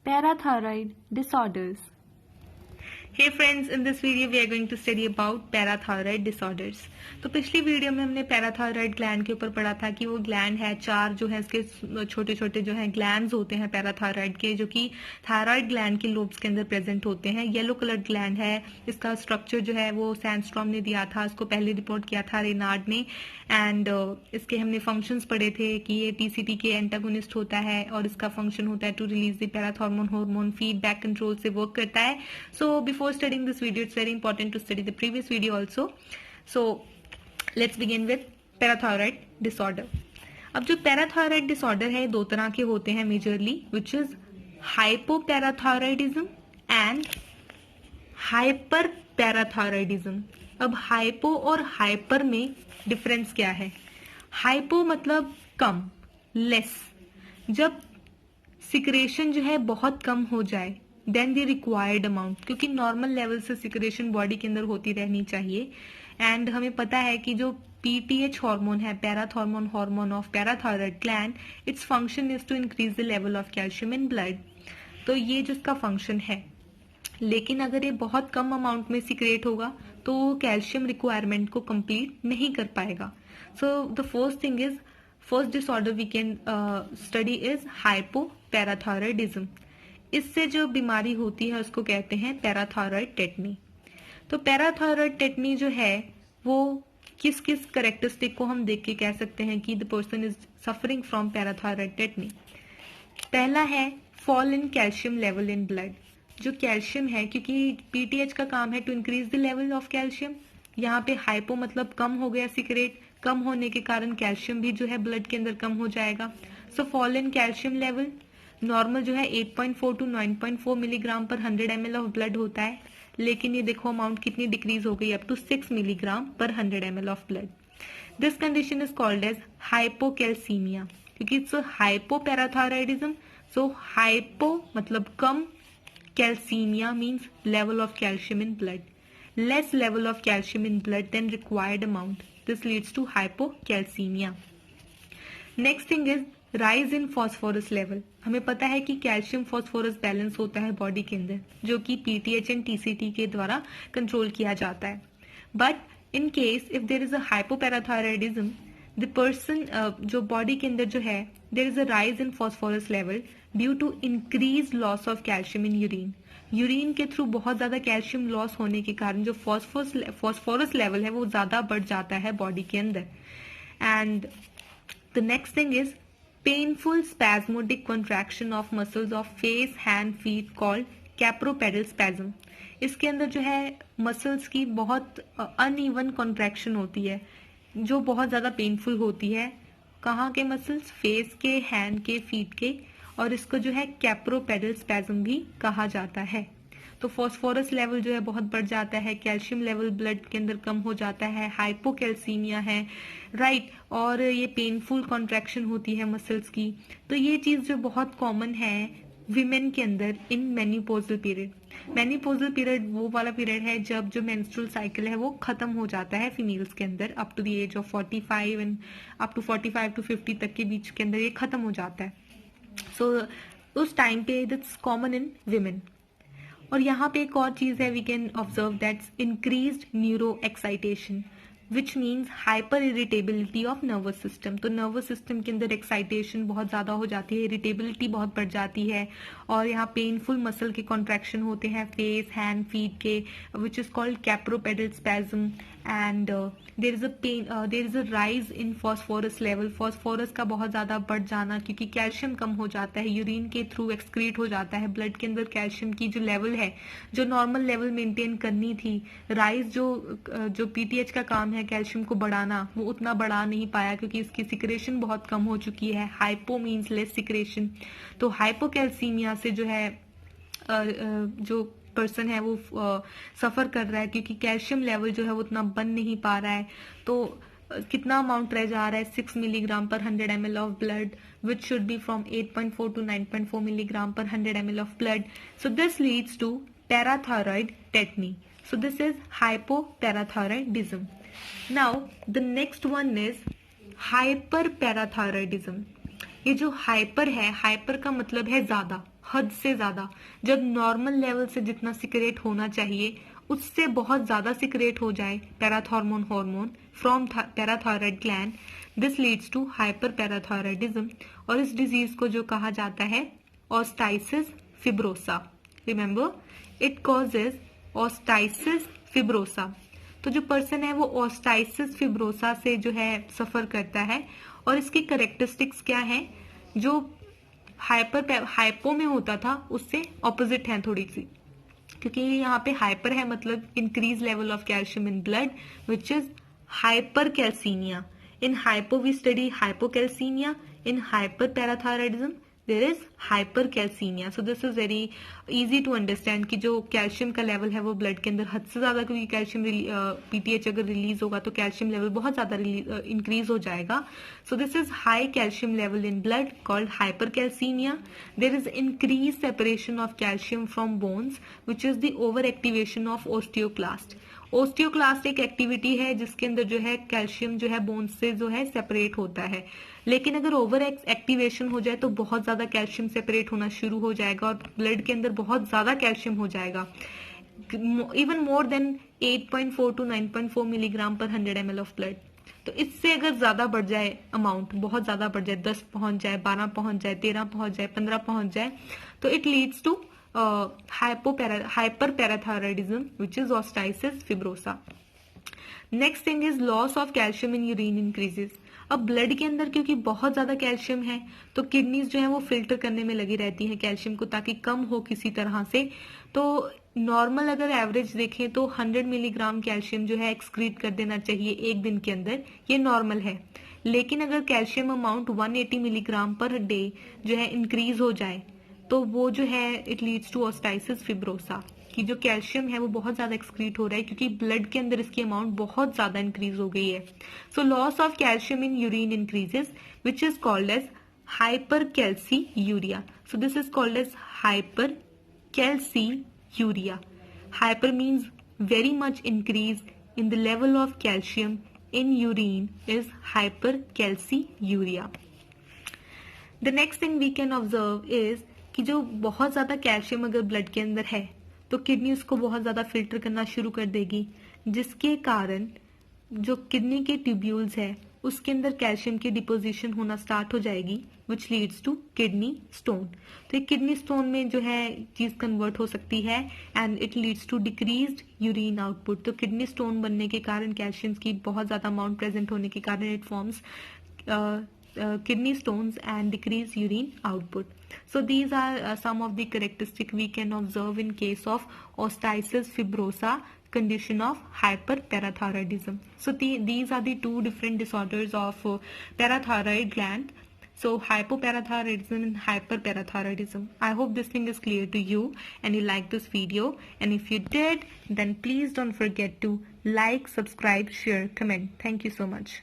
Parathyroid disorders. Hey friends, in this video we are going to study about parathyroid disorders. तो पिछली video में हमने parathyroid gland के ऊपर पढ़ा था कि वो ग्लैंड है, चार जो है इसके छोटे छोटे जो है ग्लैंड्स होते हैं पैराथायरॉयड के, जो कि थायराइड ग्लैंड के लोब्स के अंदर प्रेजेंट होते हैं. येलो कलर ग्लैंड है. इसका स्ट्रक्चर जो है वो सैंडस्ट्रॉम ने दिया था, इसको पहले रिपोर्ट किया था रेनार्ड ने. एंड इसके हमने फंक्शंस पढ़े थे कि ये टीसीटी के एंटागोनिस्ट होता है और इसका फंक्शन होता है to release the parathormone hormone, feedback control से वर्क करता है. So before studying this video, it's very important to study the previous video also. So let's begin with parathyroid disorder. अब जो पैराथायरॉयड डिसऑर्डर है दो तरह के होते हैं majorly, which is hypoparathyroidism and hyper parathyroidism. अब हाइपो और हाइपर में डिफरेंस क्या है? हाइपो मतलब कम, लेस. जब सिक्रेशन जो है बहुत कम हो जाए देन द रिक्वायर्ड अमाउंट, क्योंकि नॉर्मल लेवल से सिक्रेशन बॉडी के अंदर होती रहनी चाहिए. एंड हमें पता है कि जो पीटीएच हार्मोन है, parathormone hormone of parathyroid gland, its function is to increase the level of calcium in blood. तो ये जिसका फंक्शन है, लेकिन अगर ये बहुत कम अमाउंट में सिक्रेट होगा तो वो कैल्शियम रिक्वायरमेंट को कंप्लीट नहीं कर पाएगा. So the first disorder we can study is hypoparathyroidism. इससे जो बीमारी होती है उसको कहते हैं पैराथायरॉयड टेटनी. तो पैराथायरॉयड टेटनी जो है वो किस किस करेक्टरिस्टिक को हम देख के कह सकते हैं कि the person is suffering from parathyroid tetany. पहला है fall in calcium level in blood. जो कैल्शियम है, क्योंकि पीटीएच का काम है to increase the level of calcium, यहाँ पे हाइपो मतलब कम हो गया सिक्रेट, कम होने के कारण कैल्शियम भी जो है ब्लड के अंदर कम हो जाएगा. सो fall in calcium level, normal जो है 8.4 टू 9.4 मिलीग्राम पर 100 ml ऑफ ब्लड होता है, लेकिन ये देखो अमाउंट कितनी डिक्रीज हो गई, अप टू 6 मिलीग्राम पर 100 ml of blood. This condition is called as hypocalcemia, क्योंकि इट्स हाइपोपैराथायरॉयडिज्म. सो हाइपो मतलब कम, calcemia means level of calcium in blood. Less level of calcium in blood than required amount, this leads to hypocalcemia. Next thing is rise in phosphorus level. हमें पता है कि calcium phosphorus balance होता है body के अंदर, जो कि पीटीएच एंड टीसीटी के द्वारा कंट्रोल किया जाता है. But in case if there is a hypoparathyroidism, the person जो बॉडी के अंदर जो है there is a rise in phosphorus level due to increase loss of calcium in urine. Urine के थ्रू बहुत ज्यादा कैल्शियम लॉस होने के कारण जो फॉस्फोरस लेवल है वो ज्यादा बढ़ जाता है बॉडी के अंदर. And the next thing is painful spasmodic contraction of muscles of face, hand, feet called capropedal spasm. इसके अंदर जो है मसल्स की बहुत अनइवन कॉन्ट्रैक्शन होती है जो बहुत ज़्यादा पेनफुल होती है. कहाँ के मसल्स? फेस के, हैंड के, फीट के, और इसको जो है कैप्रोपेडल स्पैज्म भी कहा जाता है. तो फॉस्फोरस लेवल जो है बहुत बढ़ जाता है, कैल्शियम लेवल ब्लड के अंदर कम हो जाता है, हाइपोकैल्सीमिया है, राइट, और ये पेनफुल कॉन्ट्रैक्शन होती है मसल्स की. तो ये चीज़ जो बहुत कॉमन है विमेन के अंदर इन मेन्यूपोजल पीरियड. मेन्यूपोजल पीरियड वो वाला पीरियड है जब जो मेंस्ट्रुअल साइकिल है वो खत्म हो जाता है फीमेल्स के अंदर, up to the age of 45 and up to 45 to 50 तक के बीच के अंदर ये खत्म हो जाता है. सो उस टाइम पे दिट्स कॉमन इन विमेन. और यहाँ पे एक और चीज है, we can observe that's increased neuro excitation, which means hyper irritability of nervous system. तो नर्वस सिस्टम के अंदर एक्साइटेशन बहुत ज्यादा हो जाती है, इरिटेबिलिटी बहुत बढ़ जाती है, और यहाँ पेनफुल मसल के कॉन्ट्रैक्शन होते हैं फेस, हैंड, फीट के, which is called carpopedal spasm. And there is a rise in phosphorus level. Phosphorus का बहुत ज्यादा बढ़ जाना, क्योंकि कैल्शियम कम हो जाता है, यूरिन के थ्रू एक्सक्रीट हो जाता है ब्लड के अंदर. कैल्शियम की जो लेवल है, जो नॉर्मल लेवल मेंटेन करनी थी, राइज जो पीटीएच का काम है कैल्शियम को बढ़ाना, वो उतना बढ़ा नहीं पाया क्योंकि इसकी सिक्रेशन बहुत कम हो चुकी है. Hypo means less secretion. तो हाइपोकैल्सीमिया से जो है जो पर्सन है वो सफर कर रहा है, क्योंकि कैल्शियम लेवल जो है वो उतना बन नहीं पा रहा है. तो कितना अमाउंट रह जा रहा है? 6 मिलीग्राम पर 100 ml of blood, which should be from 8.4 to 9.4 milligram पर 100 ml of blood. So this leads to parathyroid tetany. So this is hypoparathyroidism. Now the next one is hyperparathyroidism. ये जो हाइपर है, hyper का मतलब है ज्यादा, हद से ज्यादा। जब नॉर्मल लेवल से जितना सिक्रेट होना चाहिए उससे बहुत ज्यादा सिक्रेट हो जाए parathormone hormone from parathyroid gland, this leads to hyper parathyroidism. और इस डिजीज को जो कहा जाता है osteitis fibrosa. Remember, it causes osteitis fibrosa. तो जो पर्सन है वो ऑस्टाइसिस फिब्रोसा से जो है सफर करता है। और इसकी करेक्टरिस्टिक्स क्या है, जो हाइपो में होता था उससे ऑपोजिट है थोड़ी सी, क्योंकि यहाँ पे हाइपर है मतलब increase level of calcium in blood which is hyper calcemia. In hypo we study hypocalcemia, in hyper parathyroidism there is hypercalcemia. So this is very easy to understand कि जो कैल्शियम का लेवल है वो blood के अंदर हद से ज्यादा, क्योंकि कैल्शियम पीटीएच अगर रिलीज होगा तो कैल्शियम लेवल बहुत ज्यादा इंक्रीज हो जाएगा। So this is high calcium level in blood called hypercalcemia. There is increase separation of calcium from bones which is the over activation of osteoclast. Osteoclast एक activity है जिसके अंदर जो है कैल्शियम जो है बोन्स से जो है सेपरेट होता है, लेकिन अगर ओवर एक्टिवेशन हो जाए तो बहुत ज्यादा कैल्शियम सेपरेट होना शुरू हो जाएगा और ब्लड के अंदर बहुत ज्यादा कैल्शियम हो जाएगा, even more than 8.4 to 9.4 milligram पर 100 ml ऑफ ब्लड। तो इससे अगर ज्यादा बढ़ जाए अमाउंट, बहुत ज्यादा बढ़ जाए, 10 पहुंच जाए, 12 पहुंच जाए, 13 पहुंच जाए, 15 पहुंच जाए, तो it leads to hyper parathyroidism which is osteitis fibrosa. Next thing is loss of calcium in urine increases. अब ब्लड के अंदर क्योंकि बहुत ज्यादा कैल्शियम है तो किडनीज जो है वो फिल्टर करने में लगी रहती है कैल्शियम को ताकि कम हो किसी तरह से। तो नॉर्मल अगर एवरेज देखें तो 100 मिलीग्राम कैल्शियम जो है एक्सक्रीट कर देना चाहिए एक दिन के अंदर, ये नॉर्मल है। लेकिन अगर calcium amount 180 milligram per day जो है इंक्रीज हो जाए तो वो जो है इट लीड्स टू ऑस्टाइसिस फिब्रोसा, कि जो कैल्शियम है वो बहुत ज्यादा एक्सक्रीट हो रहा है क्योंकि ब्लड के अंदर इसकी अमाउंट बहुत ज्यादा इंक्रीज हो गई है। So loss of calcium in urine increases which is called as hypercalciuria. So this is called as hypercalciuria. Hyper means very much increase in the level of calcium in urine is hypercalciuria. The next thing we can observe is कि जो बहुत ज्यादा calcium अगर blood के अंदर है तो kidney उसको बहुत ज्यादा फिल्टर करना शुरू कर देगी, जिसके कारण जो किडनी के ट्यूब्यूल्स है उसके अंदर कैल्शियम की डिपोजिशन होना स्टार्ट हो जाएगी which leads to kidney stone. तो एक किडनी स्टोन में जो है चीज कन्वर्ट हो सकती है and it leads to decreased urine output. तो किडनी स्टोन बनने के कारण कैल्शियम की बहुत ज्यादा अमाउंट प्रेजेंट होने के कारण it forms kidney stones and decrease urine output. So these are some of the characteristics we can observe in case of ostitis fibrosa condition of hyperparathyroidism. So these are the two different disorders of parathyroid gland. So hypoparathyroidism and hyperparathyroidism. I hope this thing is clear to you and you like this video, and if you did then please don't forget to like, subscribe, share, comment. Thank you so much.